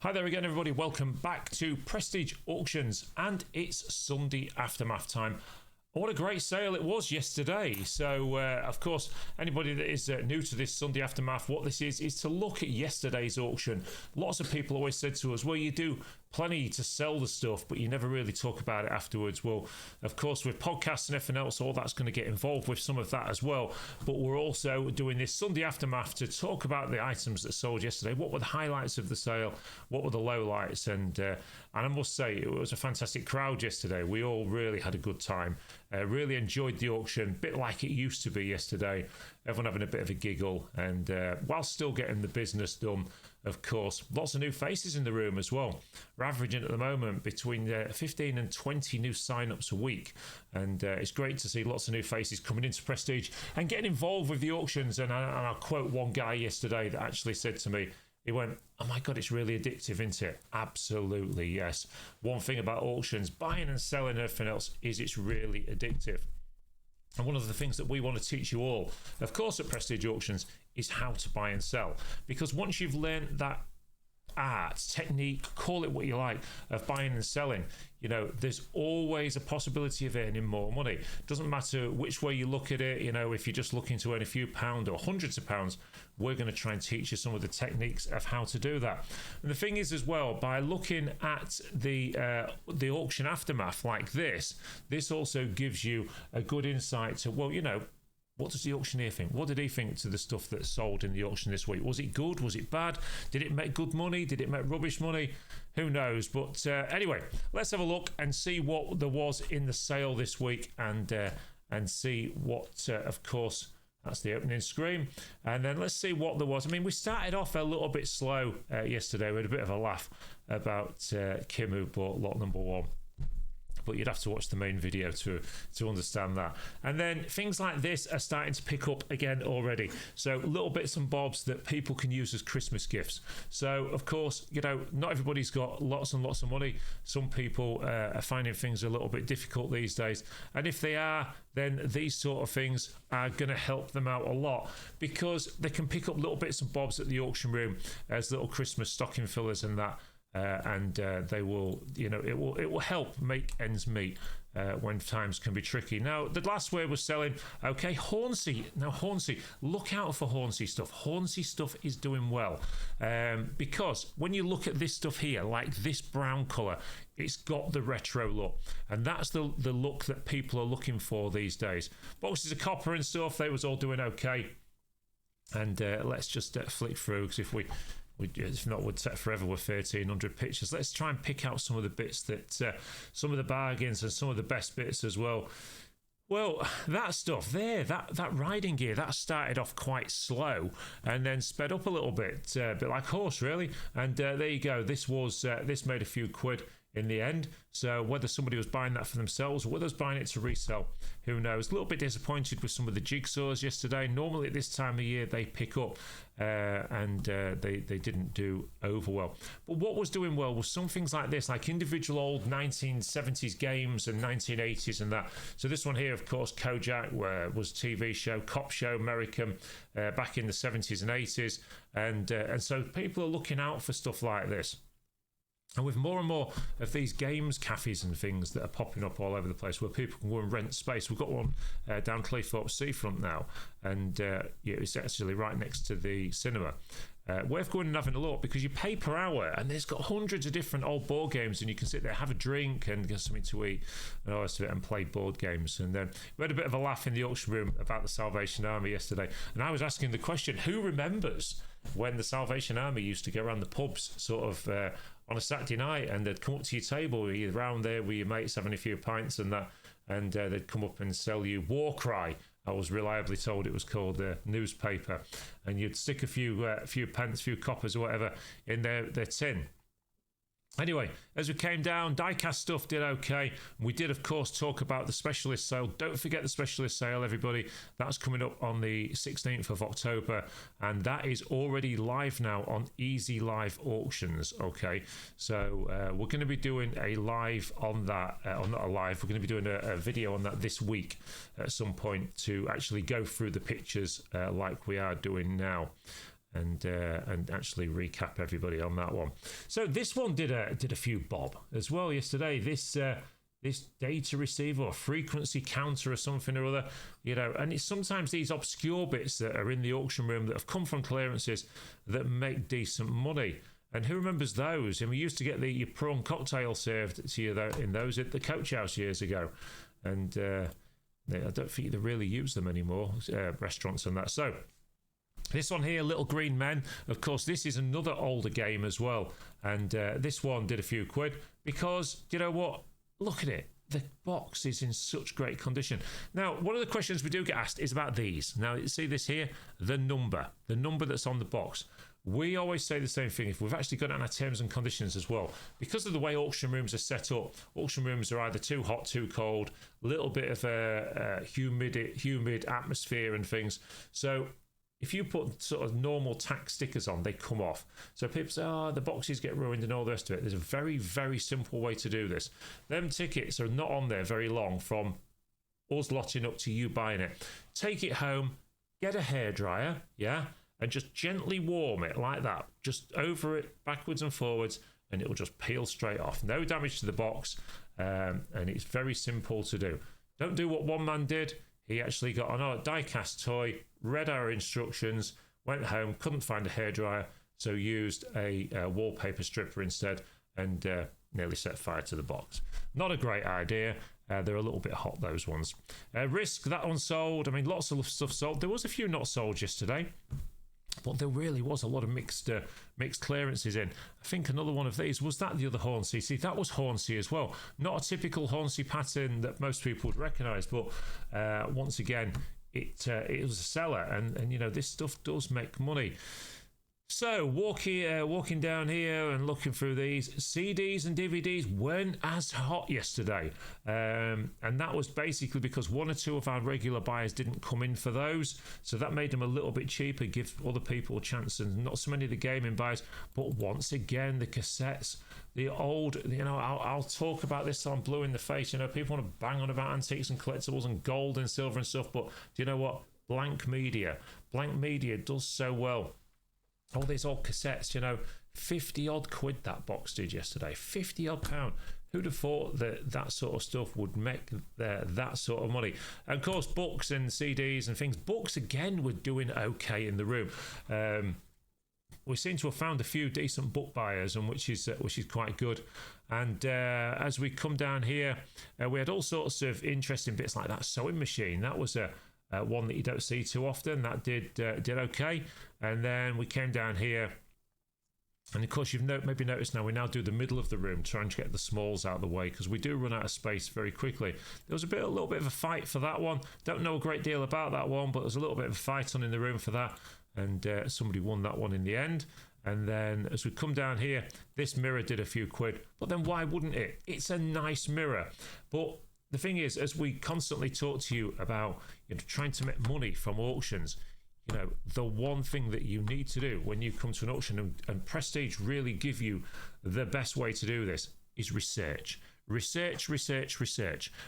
Hi there again, everybody. Welcome back to Prestige Auctions, and it's Sunday Aftermath time. What a great sale it was yesterday. So, of course, anybody that is new to this Sunday Aftermath, what this is to look at yesterday's auction. Lots of people always said to us, well, you do plenty to sell the stuff, but you never really talk about it afterwards. Well, of course, with podcasts and everything else, all that's going to get involved with some of that as well. But we're also doing this Sunday Aftermath to talk about the items that sold yesterday. What were the highlights of the sale? What were the lowlights? And I must say, it was a fantastic crowd yesterday. We all really had a good time. Really enjoyed the auction, a bit like it used to be yesterday. Everyone having a bit of a giggle, and while still getting the business done, of course. Lots of new faces in the room as well. We're averaging at the moment between 15 and 20 new sign-ups a week, and it's great to see lots of new faces coming into Prestige and getting involved with the auctions. And I'll quote one guy yesterday that actually said to me, he went, oh my God, it's really addictive, isn't it? Absolutely, yes. One thing about auctions, buying and selling and everything else, is it's really addictive. And one of the things that we want to teach you all, of course, at Prestige Auctions, is how to buy and sell. Because once you've learned that art, technique, call it what you like, of buying and selling, you know, there's always a possibility of earning more money. Doesn't matter which way you look at it. You know, if you're just looking to earn a few pounds or hundreds of pounds, we're going to try and teach you some of the techniques of how to do that. And the thing is as well, by looking at the auction aftermath like this also gives you a good insight to, well, you know, what does the auctioneer think? What did he think to the stuff that sold in the auction this week? Was it good? Was it bad? Did it make good money? Did it make rubbish money? Who knows? But anyway, let's have a look and see what there was in the sale this week, and see what, of course, that's the opening screen. And then let's see what there was. I mean, we started off a little bit slow yesterday. We had a bit of a laugh about Kim, who bought lot number one. But you'd have to watch the main video to understand that. And then things like this are starting to pick up again already. So little bits and bobs that people can use as Christmas gifts. So, of course, you know, not everybody's got lots and lots of money. Some people are finding things a little bit difficult these days. And if they are, then these sort of things are going to help them out a lot, because they can pick up little bits and bobs at the auction room as little Christmas stocking fillers and that. They will, you know, it will help make ends meet when times can be tricky. Now, the last word was selling. Okay, Hornsey. Now, Hornsey, look out for Hornsey stuff. Hornsey stuff is doing well, because when you look at this stuff here, like this brown colour, it's got the retro look, and that's the look that people are looking for these days. Boxes of copper and stuff, they was all doing okay. And let's just flick through, because if not, we'd set forever with 1,300 pictures. Let's try and pick out some of the bits that, some of the bargains and some of the best bits as well. Well, that stuff there, that riding gear, that started off quite slow and then sped up a little bit, a bit like horse, really. And there you go. This made a few quid in the end. So whether somebody was buying that for themselves or whether was buying it to resell, who knows? A little bit disappointed with some of the jigsaws yesterday. Normally at this time of year they pick up, and they didn't do over well. But what was doing well was some things like this, like individual old 1970s games and 1980s and that. So this one here, of course, Kojak was TV show, cop show, American, back in the 70s and 80s, and so people are looking out for stuff like this. And with more and more of these games cafes and things that are popping up all over the place where people can go and rent space. We've got one down Cleethorpes Seafront now, and it's actually right next to the cinema. Worth going and having a look, because you pay per hour, and there's got hundreds of different old board games, and you can sit there, have a drink and get something to eat and all the rest of it, and play board games. And then we had a bit of a laugh in the auction room about the Salvation Army yesterday, and I was asking the question, who remembers when the Salvation Army used to go around the pubs sort of on a Saturday night, and they'd come up to your table, you're around there with your mates having a few pints and that, and they'd come up and sell you War Cry. I was reliably told it was called the newspaper, and you'd stick a few pence, few coppers or whatever in their tin. Anyway, as we came down, die-cast stuff did okay. We did, of course, talk about the specialist sale. Don't forget the specialist sale, everybody. That's coming up on the 16th of October, and that is already live now on Easy Live Auctions, okay? So we're going to be doing a live on that, or not a live, we're going to be doing a video on that this week at some point to actually go through the pictures like we are doing now. and actually recap everybody on that one. So this one did a few bob as well yesterday. This data receiver or frequency counter or something or other, and it's sometimes these obscure bits that are in the auction room that have come from clearances that make decent money. And who remembers those? And we used to get your prawn cocktail served to you in those at the Coach House years ago. And I don't think they really use them anymore, restaurants and that. So this one here, Little Green Men, of course, this is another older game as well. And this one did a few quid because, you know what? Look at it. The box is in such great condition. Now, one of the questions we do get asked is about these. Now, you see this here? The number that's on the box. We always say the same thing. If we've actually got it on our terms and conditions as well, because of the way auction rooms are set up, auction rooms are either too hot, too cold, a little bit of a humid atmosphere and things. So if you put sort of normal tax stickers on, they come off. So people say, the boxes get ruined and all the rest of it. There's a very, very simple way to do this. Them tickets are not on there very long from us lotting up to you buying it. Take it home, get a hairdryer, and just gently warm it like that. Just over it, backwards and forwards, and it'll just peel straight off. No damage to the box, and it's very simple to do. Don't do what one man did. He actually got on a die-cast toy, read our instructions, went home, couldn't find a hairdryer, so used a wallpaper stripper instead, and nearly set fire to the box. Not a great idea. They're a little bit hot, those ones. Risk, that one sold. I mean, lots of stuff sold. There was a few not sold yesterday, but there really was a lot of mixed clearances in. I think another one of these was the other Hornsey. See, that was Hornsey as well. Not a typical Hornsey pattern that most people would recognise, but once again, it was a seller, and this stuff does make money. So walking down here and looking through these, CDs and DVDs weren't as hot yesterday, and that was basically because one or two of our regular buyers didn't come in for those, so that made them a little bit cheaper, give other people a chance, and not so many of the gaming buyers. But once again, the cassettes, the old, I'll talk about this till I'm blue in the face. People want to bang on about antiques and collectibles and gold and silver and stuff, but do you know what? Blank media does so well. All these old cassettes, 50 odd quid that box did yesterday, 50 odd pound. Who'd have thought that sort of stuff would make that sort of money? And of course, books and CDs and things. Books again were doing okay in the room. We seem to have found a few decent book buyers, and which is quite good. And as we come down here, we had all sorts of interesting bits like that sewing machine. That was one that you don't see too often. That did okay. And then we came down here, and of course you've maybe noticed now we now do the middle of the room, trying to get the smalls out of the way, because we do run out of space very quickly. There was a little bit of a fight for that one. Don't know a great deal about that one, but there's a little bit of a fight on in the room for that, and somebody won that one in the end. And then as we come down here, this mirror did a few quid, but then why wouldn't it? It's a nice mirror. But the thing is, as we constantly talk to you about trying to make money from auctions, the one thing that you need to do when you come to an auction, and Prestige really give you the best way to do this, is research. Research.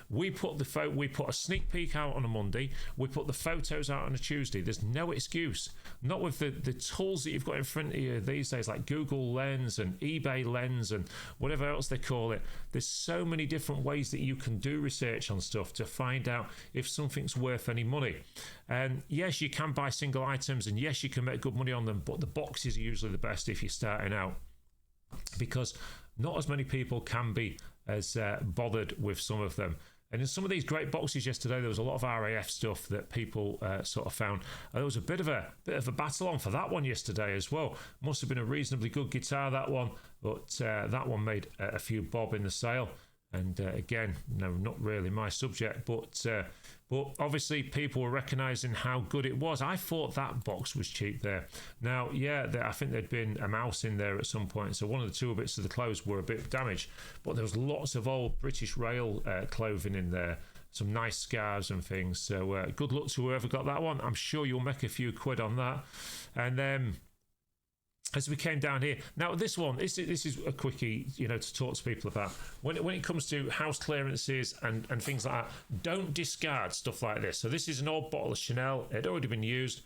We put a sneak peek out on a Monday. We put the photos out on a Tuesday. There's no excuse. Not with the tools that you've got in front of you these days, like Google Lens and eBay Lens and whatever else they call it. There's so many different ways that you can do research on stuff to find out if something's worth any money. And yes, you can buy single items, and yes, you can make good money on them, but the boxes are usually the best if you're starting out, because not as many people can be as bothered with some of them. And in some of these great boxes yesterday, there was a lot of RAF stuff that people sort of found. And there was a bit of a battle on for that one yesterday as well. Must have been a reasonably good guitar, that one, but that one made a few bob in the sale. And again, no, not really my subject, but obviously people were recognising how good it was. I thought that box was cheap there. Now, I think there'd been a mouse in there at some point, so one of the two bits of the clothes were a bit damaged, but there was lots of old British Rail clothing in there, some nice scarves and things. So good luck to whoever got that one. I'm sure you'll make a few quid on that. And then as we came down here, now this one, this is a quickie, to talk to people about. When it comes to house clearances and things like that, don't discard stuff like this. So this is an old bottle of Chanel. It had already been used.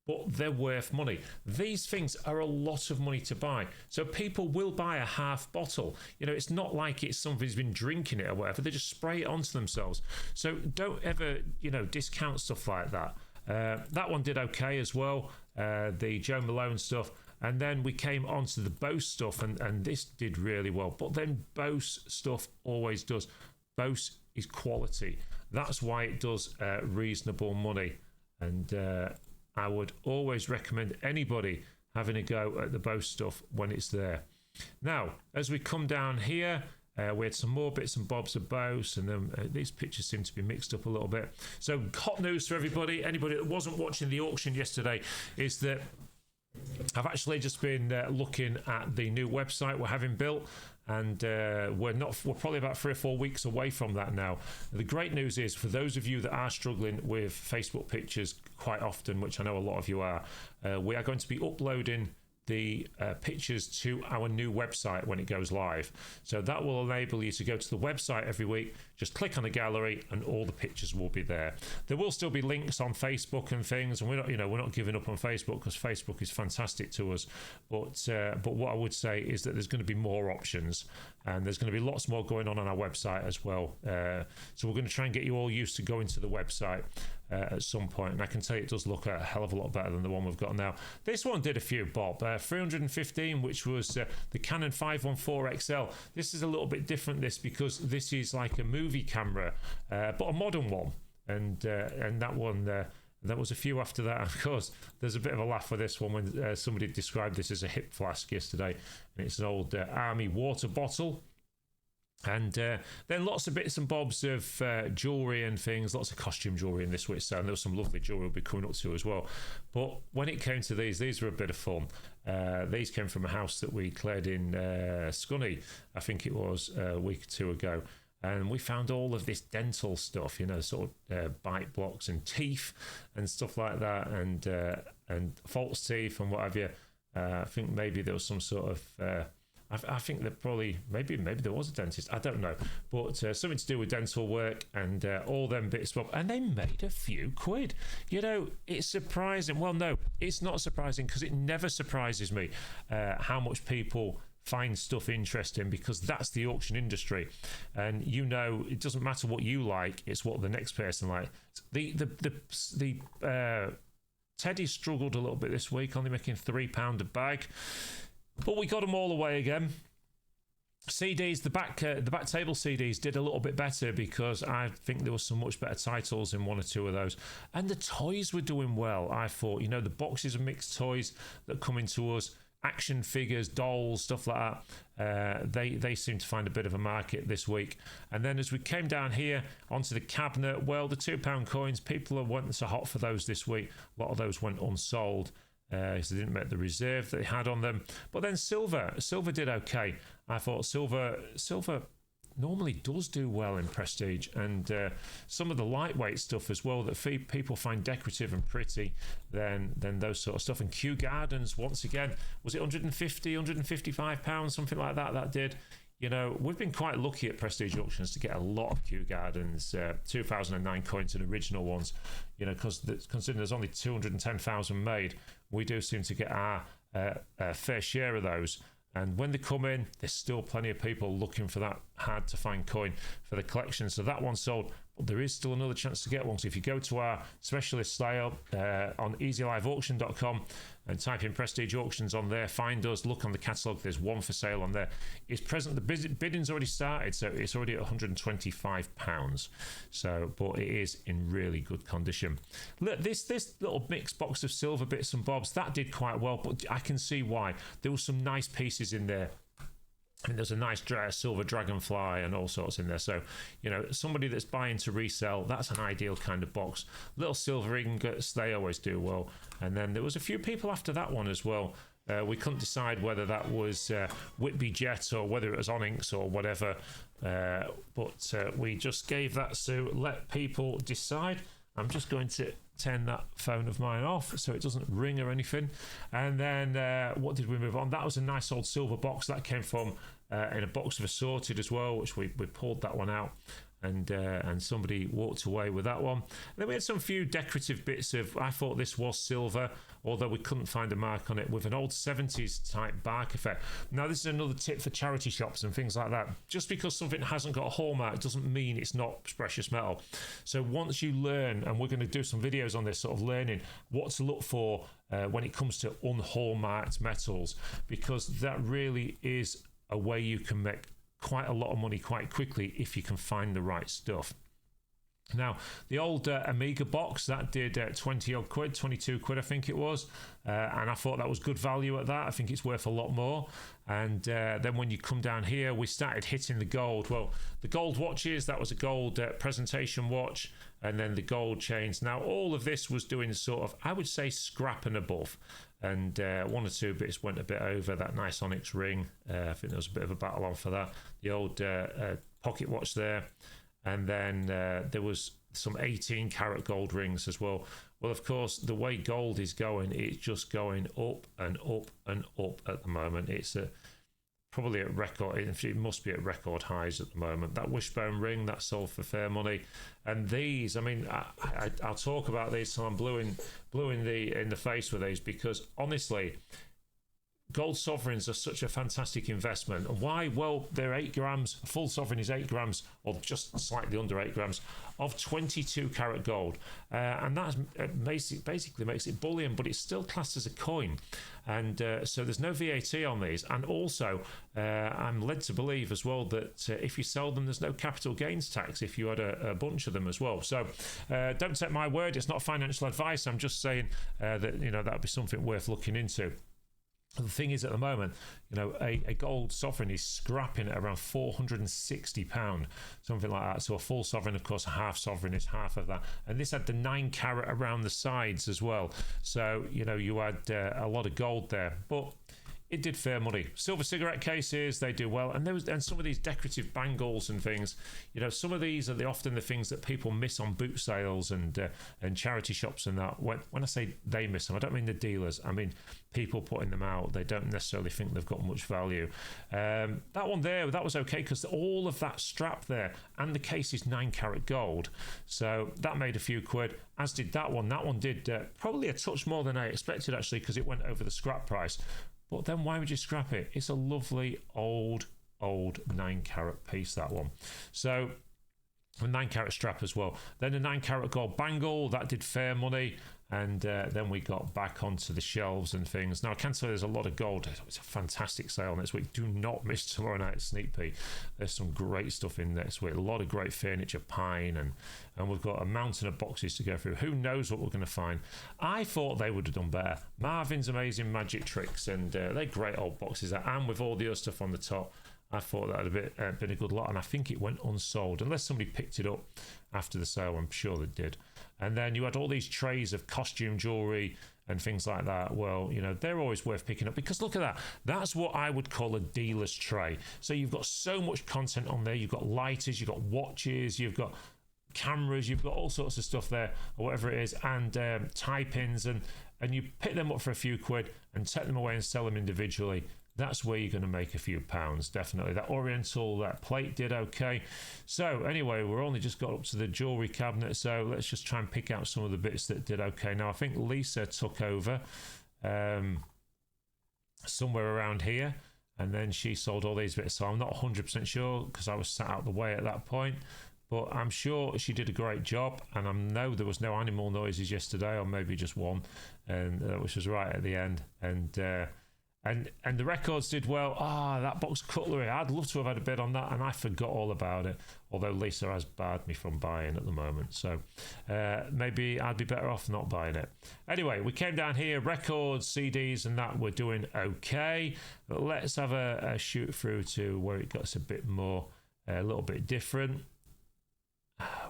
but they're worth money. These things are a lot of money to buy. So people will buy a half bottle. You know, it's not like it's somebody's been drinking it or whatever. They just spray it onto themselves. So don't ever, you know, discount stuff like that. That one did okay as well, the Joe Malone stuff. And then we came onto the Bose stuff, and this did really well. But then Bose stuff always does. Bose is quality. That's why it does reasonable money. And I would always recommend anybody having a go at the Bose stuff when it's there. Now, as we come down here, we had some more bits and bobs of Bose, and then these pictures seem to be mixed up a little bit. So hot news for everybody. Anybody that wasn't watching the auction yesterday is that I've actually just been looking at the new website we're having built, and we're probably about 3 or 4 weeks away from that now. The great news is, for those of you that are struggling with Facebook pictures quite often, which I know a lot of you are, we are going to be uploading the pictures to our new website when it goes live. So that will enable you to go to the website every week, just click on the gallery, and all the pictures will be there. There will still be links on Facebook and things, and we're not giving up on Facebook, because Facebook is fantastic to us. But what I would say is that there's going to be more options, and there's going to be lots more going on our website as well. So we're going to try and get you all used to going to the website at some point, and I can tell you it does look a hell of a lot better than the one we've got now. This one did a few bob. 315, which was the Canon 514 XL. This is a little bit different, because this is like a movie camera, but a modern one, and that one that was a few after that. Of course, there's a bit of a laugh for this one when somebody described this as a hip flask yesterday, and it's an old army water bottle. And then lots of bits and bobs of jewellery and things, lots of costume jewellery in this week's sale. And there was some lovely jewellery we'll be coming up to as well. But when it came to these were a bit of fun. These came from a house that we cleared in Scunny, I think it was a week or two ago. And we found all of this dental stuff, you know, sort of bite blocks and teeth and stuff like that, and false teeth and what have you. I think maybe there was some sort of... I think that probably maybe there was a dentist, I don't know, but something to do with dental work, and all them bits, and they made a few quid. You know, it's surprising. Well, no, it's not surprising, because it never surprises me how much people find stuff interesting, because that's the auction industry. And you know, it doesn't matter what you like, it's what the next person likes. The Teddy struggled a little bit this week, only making £3 a bag. But we got them all away again. CDs, the back table CDs did a little bit better, because I think there was some much better titles in one or two of those. And the toys were doing well, I thought. You know, the boxes of mixed toys that come into us, action figures, dolls, stuff like that. They seem to find a bit of a market this week. And then as we came down here onto the cabinet, well, the £2 coins, people weren't so hot for those this week. A lot of those went unsold. So they didn't make the reserve that they had on them. But then silver did okay. I thought silver normally does do well in prestige, and some of the lightweight stuff as well that people find decorative and pretty, then those sort of stuff. And Kew Gardens, once again, was it 150, 155 pounds, something like that? That did. You know, we've been quite lucky at Prestige Auctions to get a lot of Kew Gardens 2009 coins and original ones, you know, because considering there's only 210,000 made, we do seem to get our fair share of those. And when they come in, there's still plenty of people looking for that hard to find coin for the collection. So that one sold, but there is still another chance to get one. So if you go to our specialist sale on easyliveauction.com and type in Prestige Auctions on there, find us, look on the catalogue, there's one for sale on there. It's present, the bidding's already started, so it's already at £125. So, but it is in really good condition. Look, this little mixed box of silver bits and bobs, that did quite well, but I can see why. There were some nice pieces in there. And there's a nice silver dragonfly and all sorts in there. So, you know, somebody that's buying to resell, that's an ideal kind of box. Little silver ingots, they always do well. And then there was a few people after that one as well. We couldn't decide whether that was Whitby Jet or whether it was Onyx or whatever. But we just gave that to let people decide. I'm just going to turn that phone of mine off so it doesn't ring or anything. And then what did we move on? That was a nice old silver box that came from in a box of assorted as well, which we pulled that one out. and somebody walked away with that one. And then we had some few decorative bits of, I thought this was silver, although we couldn't find a mark on it, with an old 70s type bark effect. Now this is another tip for charity shops and things like that. Just because something hasn't got a hallmark doesn't mean it's not precious metal. So once you learn, and we're going to do some videos on this, sort of learning what to look for when it comes to unhallmarked metals, because that really is a way you can make quite a lot of money quite quickly if you can find the right stuff. Now, the old Amiga box, that did 20 odd quid, 22 quid I think it was, and I thought that was good value at that. I think it's worth a lot more. And then when you come down here, we started hitting the gold. Well, the gold watches, that was a gold presentation watch, and then the gold chains. Now, all of this was doing sort of, I would say, scrap and above. And one or two bits went a bit over. That nice onyx ring, I think there was a bit of a battle on for that. The old pocket watch there. And then there was some 18 karat gold rings as well. Well, of course, the way gold is going, it's just going up and up and up at the moment. It's probably at record, it must be at record highs at the moment. That wishbone ring, that sold for fair money. And these, I mean, I'll talk about these till I'm blue in the face with these, because honestly, gold sovereigns are such a fantastic investment. And why? Well, they're 8 grams. A full sovereign is 8 grams, or just slightly under 8 grams of 22 karat gold. And that basically makes it bullion, but it's still classed as a coin. And so there's no VAT on these. And also, I'm led to believe as well that if you sell them, there's no capital gains tax if you had a bunch of them as well. So don't take my word. It's not financial advice. I'm just saying that, you know, that would be something worth looking into. The thing is, at the moment, you know, a gold sovereign is scrapping at around £460, something like that. So a full sovereign, of course, a half sovereign is half of that. And this had the 9 carat around the sides as well. So, you know, you had a lot of gold there. But it did fair money. Silver cigarette cases, they do well. And some of these decorative bangles and things, you know, some of these are often the things that people miss on boot sales and charity shops and that. When I say they miss them, I don't mean the dealers. I mean people putting them out. They don't necessarily think they've got much value. That one there, that was okay because all of that strap there and the case is 9 karat gold. So that made a few quid, as did that one. That one did probably a touch more than I expected, actually, because it went over the scrap price. But then why would you scrap it? It's a lovely old 9 carat piece, that one. So a 9 carat strap as well. Then a 9 carat gold bangle, that did fair money. And then we got back onto the shelves and things. Now, I can tell you there's a lot of gold. It's a fantastic sale next week. Do not miss tomorrow night's sneak peek. There's some great stuff in next week. A lot of great furniture, pine, and we've got a mountain of boxes to go through. Who knows what we're going to find? I thought they would have done better. Marvin's Amazing Magic Tricks, and they're great old boxes. And with all the other stuff on the top, I thought that had been a good lot, and I think it went unsold. Unless somebody picked it up after the sale, I'm sure they did. And then you had all these trays of costume jewellery and things like that. Well, you know, they're always worth picking up because look at that. That's what I would call a dealer's tray. So you've got so much content on there. You've got lighters, you've got watches, you've got cameras, you've got all sorts of stuff there, or whatever it is, and tie pins, and you pick them up for a few quid and take them away and sell them individually. That's where you're going to make a few pounds, definitely. That Oriental, that plate did okay. So anyway, we're only just got up to the jewellery cabinet, so let's just try and pick out some of the bits that did okay. Now, I think Lisa took over somewhere around here, and then she sold all these bits, so I'm not 100% sure because I was sat out the way at that point. But I'm sure she did a great job, and I know there was no animal noises yesterday, or maybe just one, and which was right at the end. And the records did well. That box of cutlery, I'd love to have had a bid on that, and I forgot all about it. Although Lisa has barred me from buying at the moment, so maybe I'd be better off not buying it. Anyway, we came down here, records, CDs, and that we're doing okay. But let's have a shoot through to where it gets a little bit different.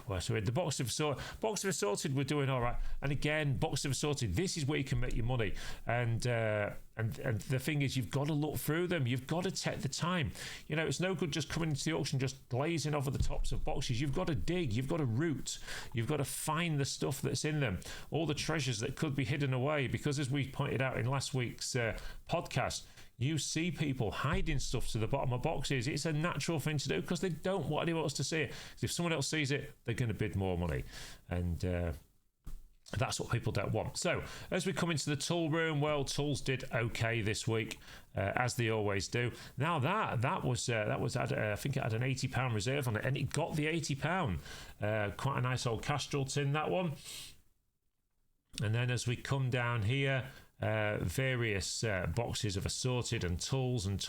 Well, so the box of assorted, we're doing all right. And again, box of assorted, this is where you can make your money. And the thing is, you've got to look through them. You've got to take the time. You know, it's no good just coming into the auction, just glazing over the tops of boxes. You've got to dig. You've got to root. You've got to find the stuff that's in them, all the treasures that could be hidden away. Because as we pointed out in last week's podcast, you see people hiding stuff to the bottom of boxes. It's a natural thing to do because they don't want anyone else to see it. Because if someone else sees it, they're going to bid more money. And that's what people don't want. So as we come into the tool room, well, tools did okay this week, as they always do. Now that was I think it had an £80 reserve on it, and it got the £80. Quite a nice old Castrol tin, that one. And then as we come down here, various boxes of assorted and tools, and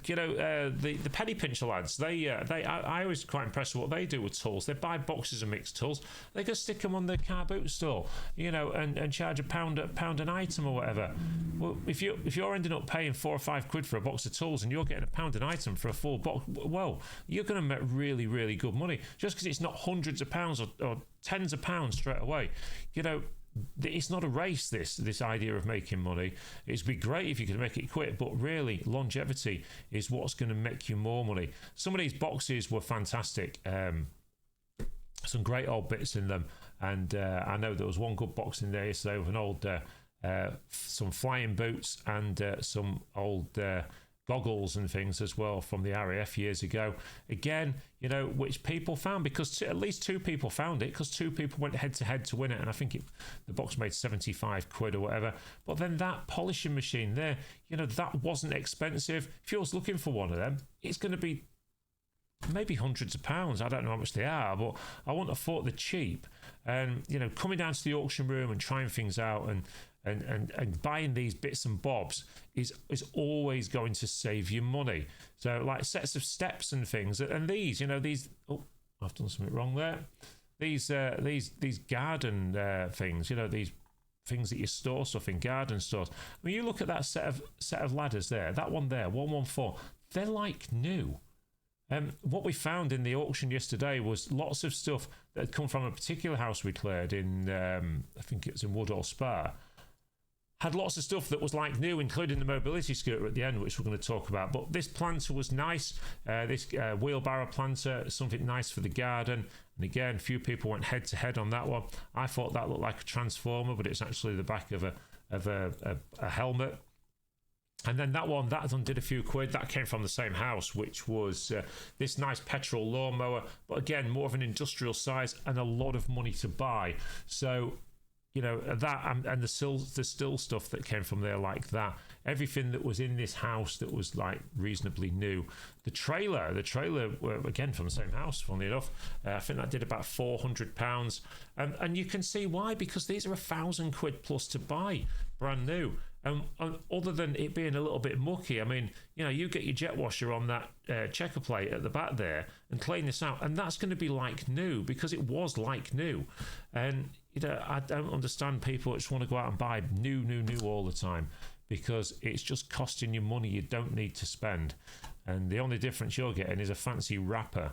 you know, the penny pincher lads, I was quite impressed with what they do with tools. They buy boxes of mixed tools, they go stick them on the car boot store, you know, and charge a pound an item or whatever. Well, if you're ending up paying £4 or £5 for a box of tools and you're getting a pound an item for a full box, well, you're going to make really, really good money just because it's not hundreds of pounds or tens of pounds straight away. You know, it's not a race, this idea of making money. It'd be great if you could make it quick, but really longevity is what's going to make you more money. Some of these boxes were fantastic, some great old bits in them, and I know there was one good box in there yesterday with an old some flying boots and some old goggles and things as well from the RAF years ago. Again, you know, which people found, because at least 2 people found it, because 2 people went head to head to win it, and I think the box made £75 or whatever. But then that polishing machine there, you know, that wasn't expensive. If you're looking for one of them, it's going to be maybe hundreds of pounds. I don't know how much they are, but I wouldn't have thought they're cheap. And you know, coming down to the auction room and trying things out and buying these bits and bobs is always going to save you money. So like sets of steps and things, and these, you know, I've done something wrong there. These garden things, you know, these things that you store stuff in garden stores. I mean, you look at that set of ladders there, that one there, 114, they're like new. What we found in the auction yesterday was lots of stuff that had come from a particular house we cleared in, I think it was in Woodall Spa. Had lots of stuff that was like new, including the mobility scooter at the end, which we're going to talk about. But this planter was nice. This wheelbarrow planter, something nice for the garden. And again, a few people went head to head on that one. I thought that looked like a transformer, but it's actually the back of a helmet. And then that one did a few quid. That came from the same house, which was this nice petrol lawnmower, but again, more of an industrial size and a lot of money to buy. So, you know, that and the still stuff that came from there, like that, everything that was in this house that was like reasonably new. The trailer again from the same house, funnily enough. I think that did about £400, and you can see why, because these are £1,000 plus to buy brand new. Other than it being a little bit mucky, I mean, you know, you get your jet washer on that checker plate at the back there and clean this out, and that's going to be like new, because it was like new. And you know, I don't understand people that just want to go out and buy new all the time, because it's just costing you money you don't need to spend. And the only difference you're getting is a fancy wrapper.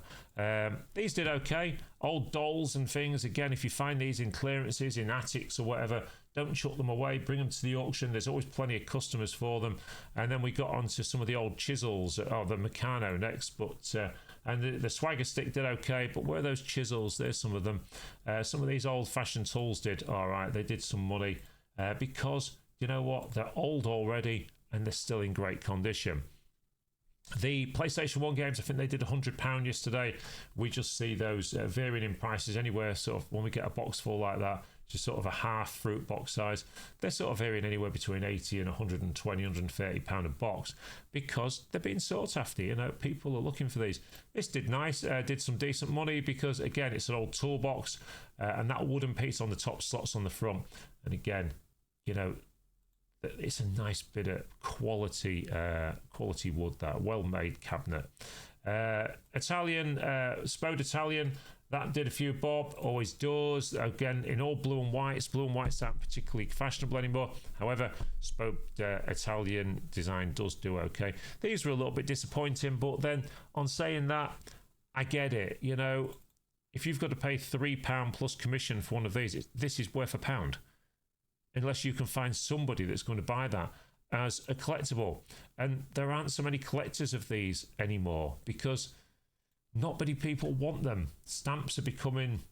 These did okay. Old dolls and things. Again, if you find these in clearances, in attics or whatever, don't chuck them away. Bring them to the auction. There's always plenty of customers for them. And then we got onto some of the old chisels, the Meccano next. But and the Swagger stick did okay. But where are those chisels? There's some of them. Some of these old-fashioned tools did all right. They did some money because, you know what? They're old already and they're still in great condition. The PlayStation 1 games, I think they did £100 yesterday. We just see those varying in prices anywhere, sort of when we get a box full like that, just sort of a half fruit box size. They're sort of varying anywhere between 80 and 120, £130 a box, because they're being sought after. You know, people are looking for these. This did nice, did some decent money, because again, it's an old toolbox, and that wooden piece on the top slots on the front. And again, you know, it's a nice bit of quality wood, that well-made cabinet. Italian, Spode Italian, that did a few bob, always does. Again, in all blue and whites. Blue and whites aren't particularly fashionable anymore. However, Spode Italian design does do okay. These were a little bit disappointing, but then on saying that, I get it. You know, if you've got to pay £3 plus commission for one of these, this is worth £1. Unless you can find somebody that's going to buy that as a collectible. And there aren't so many collectors of these anymore, because not many people want them. Stamps are becoming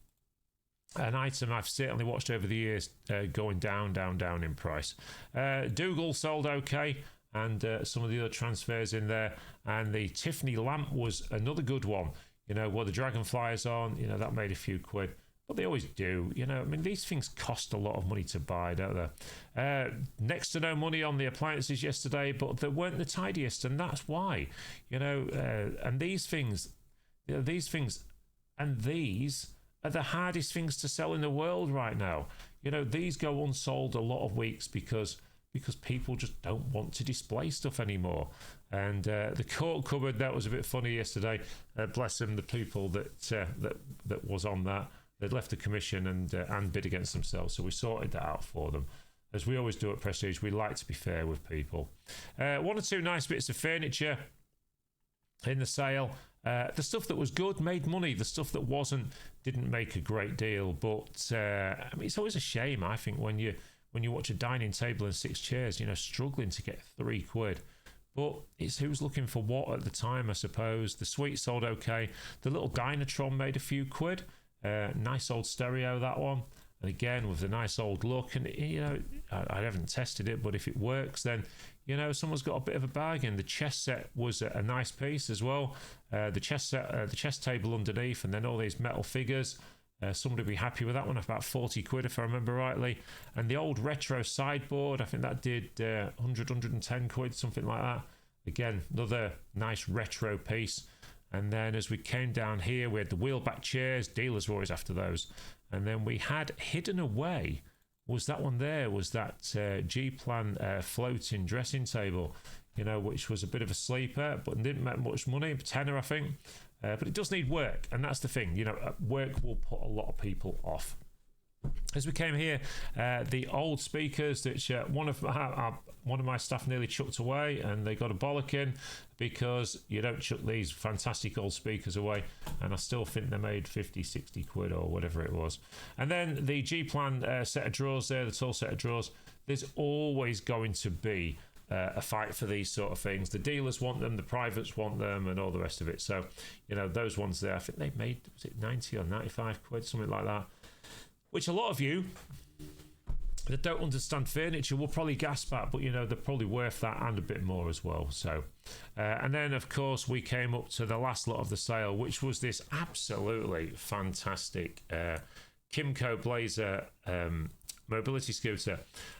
an item I've certainly watched over the years going down in price. Dougal sold okay. and some of the other transfers in there. And the Tiffany lamp was another good one. You know, the dragonfly is on, you know, that made a few quid. But they always do, you know. I mean, these things cost a lot of money to buy, don't they? Next to no money on the appliances yesterday, but they weren't the tidiest, and that's why, you know. And these things, you know, and these are the hardest things to sell in the world right now. You know, these go unsold a lot of weeks because people just don't want to display stuff anymore. And the court cupboard, that was a bit funny yesterday. Bless them, the people that was on that. They'd left the commission and bid against themselves, so we sorted that out for them. As we always do at Prestige, we like to be fair with people. One or two nice bits of furniture in the sale. The stuff that was good made money. The stuff that wasn't didn't make a great deal. But I mean, it's always a shame, I think, when you watch a dining table and 6 chairs, you know, struggling to get £3. But it's who's looking for what at the time, I suppose. The suite sold okay. The little Dynatron made a few quid. Nice old stereo, that one. And again, with the nice old look. And, you know, I haven't tested it, but if it works, then, you know, someone's got a bit of a bargain. The chess set was a nice piece as well. The chess set, the chess table underneath, and then all these metal figures. Somebody would be happy with that one, about 40 quid if I remember rightly. And the old retro sideboard, I think that did 100, 110 quid, something like that. Again, another nice retro piece. And then as we came down here, we had the wheelback chairs. Dealers were always after those. And then we had hidden away, was that one there, was that G-Plan floating dressing table, you know, which was a bit of a sleeper, but didn't make much money, tenner, I think. But it does need work, and that's the thing, you know, work will put a lot of people off. As we came here, the old speakers that one of my staff nearly chucked away, and they got a bollocking because you don't chuck these fantastic old speakers away, and I still think they made 50, 60 quid or whatever it was. And then the G-Plan set of drawers there, the tall set of drawers, there's always going to be a fight for these sort of things. The dealers want them, the privates want them, and all the rest of it. So, you know, those ones there, I think they made, was it 90 or 95 quid, something like that, which a lot of you that don't understand furniture will probably gasp at, but, you know, they're probably worth that and a bit more as well. So, and then, of course, we came up to the last lot of the sale, which was this absolutely fantastic Kimco Blazer mobility scooter.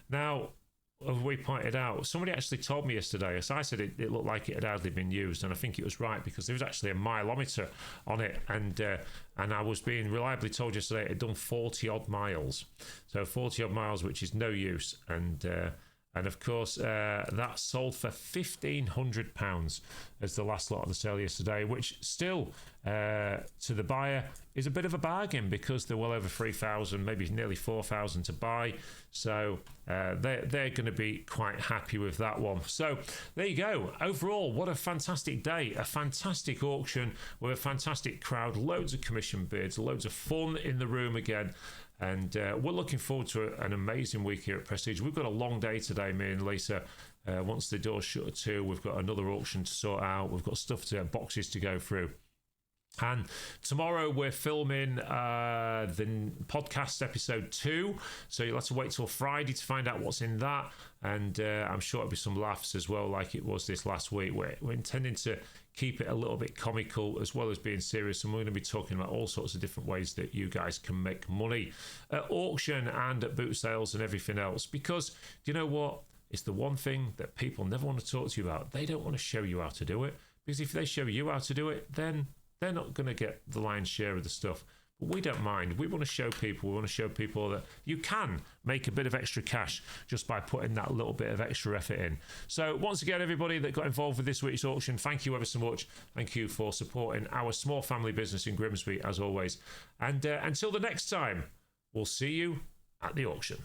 Now, as we pointed out, somebody actually told me yesterday, as I said, it looked like it had hardly been used, and I think it was right, because there was actually a mileometer on it, and I was being reliably told yesterday it had done 40 odd miles, so 40 odd miles, which is no use, and of course that sold for £1,500 as the last lot of the sale yesterday, which still to the buyer is a bit of a bargain, because they're well over 3,000, maybe nearly 4,000 to buy. So they're going to be quite happy with that one. So there you go. Overall, what a fantastic day, a fantastic auction with a fantastic crowd, loads of commission bids, loads of fun in the room again. And we're looking forward to an amazing week here at Prestige. We've got a long day today, me and Lisa. Once the doors shut at 2, we've got another auction to sort out. We've got boxes to go through. And tomorrow we're filming the podcast episode 2, so you'll have to wait till Friday to find out what's in that. And I'm sure it'll be some laughs as well, like it was this last week. We're intending to keep it a little bit comical as well as being serious, and we're going to be talking about all sorts of different ways that you guys can make money at auction and at boot sales and everything else. Because do you know what? It's the one thing that people never want to talk to you about. They don't want to show you how to do it, because if they show you how to do it, then they're not going to get the lion's share of the stuff. But we don't mind. We want to show people. That you can make a bit of extra cash just by putting that little bit of extra effort in. So once again, everybody that got involved with this week's auction, thank you ever so much. Thank you for supporting our small family business in Grimsby, as always. And until the next time, we'll see you at the auction.